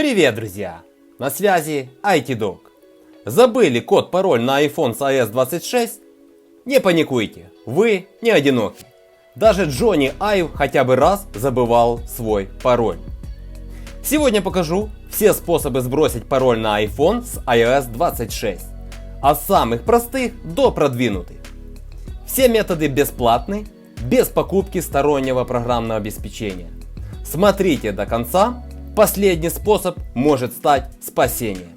Привет, друзья! На связи IT-Dog. Забыли код-пароль на iPhone с iOS 26? Не паникуйте, вы не одиноки. Даже Джонни Айв хотя бы раз забывал свой пароль. Сегодня покажу все способы сбросить пароль на iPhone с iOS 26. От самых простых до продвинутых. Все методы бесплатны, без покупки стороннего программного обеспечения. Смотрите до конца. Последний способ может стать спасением.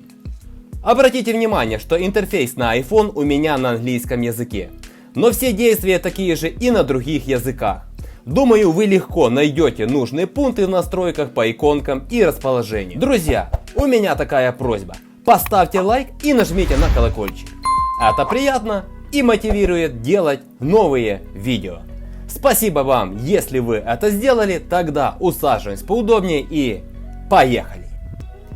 Обратите внимание, что интерфейс на iPhone у меня на английском языке. Но все действия такие же и на других языках. Думаю, вы легко найдете нужные пункты в настройках по иконкам и расположению. Друзья, у меня такая просьба. Поставьте лайк и нажмите на колокольчик. Это приятно и мотивирует делать новые видео. Спасибо вам, если вы это сделали, тогда усаживаемся поудобнее и поехали.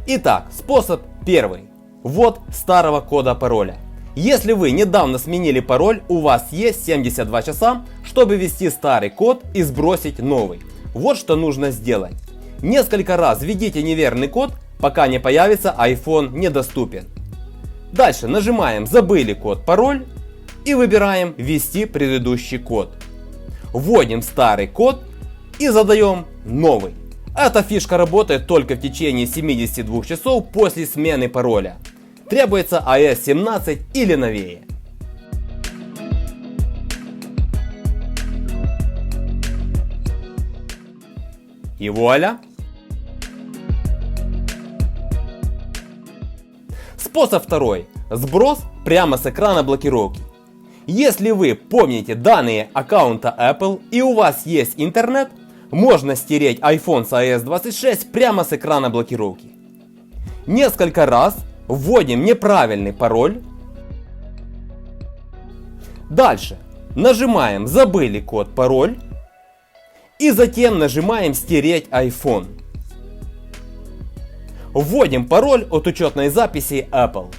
Итак, способ первый. Ввод старого кода пароля. Если вы недавно сменили пароль, у вас есть 72 часа, чтобы ввести старый код и сбросить новый. Вот что нужно сделать. Несколько раз введите неверный код, пока не появится iPhone недоступен. Дальше нажимаем «Забыли код-пароль» и выбираем «Ввести предыдущий код». Вводим старый код и задаем новый. Эта фишка работает только в течение 72 часов после смены пароля. Требуется iOS 17 или новее. И вуаля! Способ второй. Сброс прямо с экрана блокировки. Если вы помните данные аккаунта Apple и у вас есть интернет, можно стереть iPhone с iOS 26 прямо с экрана блокировки. Несколько раз вводим неправильный пароль. Дальше нажимаем «Забыли код-пароль» и затем нажимаем «Стереть iPhone». Вводим пароль от учетной записи Apple.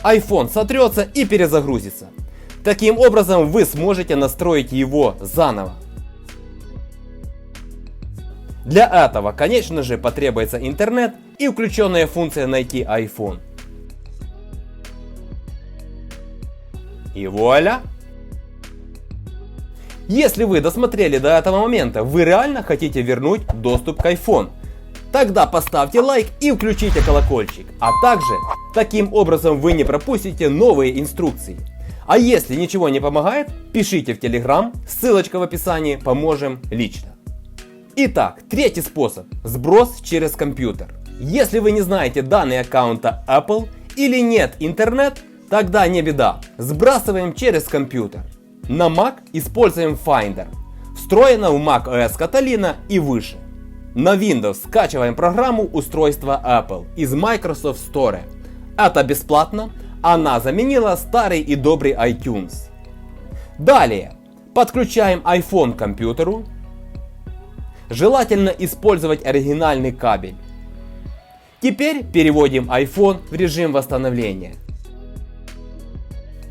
iPhone сотрется и перезагрузится. Таким образом вы сможете настроить его заново. Для этого, конечно же, потребуется интернет и включенная функция «Найти iPhone». И вуаля! Если вы досмотрели до этого момента, вы реально хотите вернуть доступ к iPhone, тогда поставьте лайк и включите колокольчик. А также, таким образом вы не пропустите новые инструкции. А если ничего не помогает, пишите в Telegram, ссылочка в описании, поможем лично. Итак, третий способ – сброс через компьютер. Если вы не знаете данные аккаунта Apple или нет интернет, тогда не беда, сбрасываем через компьютер. На Mac используем Finder, встроена в Mac OS Catalina и выше. На Windows скачиваем программу устройства Apple из Microsoft Store. Это бесплатно. Она заменила старый и добрый iTunes. Далее подключаем iPhone к компьютеру. Желательно использовать оригинальный кабель. Теперь переводим iPhone в режим восстановления.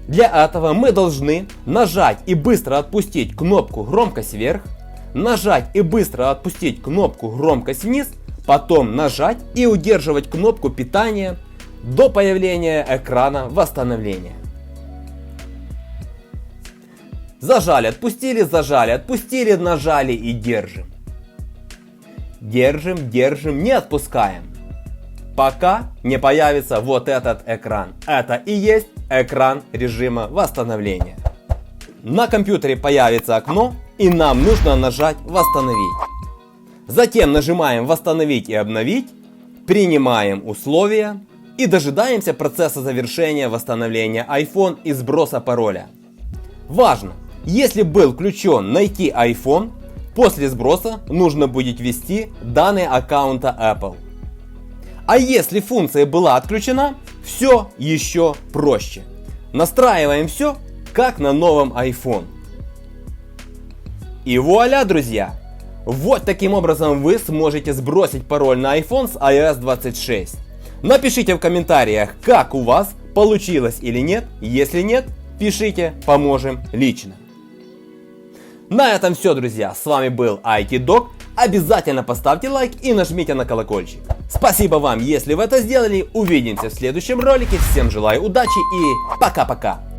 Для этого мы должны нажать и быстро отпустить кнопку «Громкость вверх», нажать и быстро отпустить кнопку «Громкость вниз», потом нажать и удерживать кнопку питания до появления экрана восстановления. Зажали, отпустили, нажали и держим. Держим, не отпускаем. Пока не появится вот этот экран. Это и есть экран режима восстановления. На компьютере появится окно и нам нужно нажать «Восстановить». Затем нажимаем «Восстановить и обновить», принимаем условия и дожидаемся процесса завершения восстановления iPhone и сброса пароля. Важно, если был включен «Найти iPhone», после сброса нужно будет ввести данные аккаунта Apple. А если функция была отключена, все еще проще. Настраиваем все, как на новом iPhone. И вуаля, друзья! Вот таким образом вы сможете сбросить пароль на iPhone с iOS 26. Напишите в комментариях, как у вас получилось или нет. Если нет, пишите, поможем лично. На этом все, друзья. С вами был IT-Dog. обязательно поставьте лайк и нажмите на колокольчик. Спасибо вам, если вы это сделали. Увидимся в следующем ролике. Всем желаю удачи и пока-пока.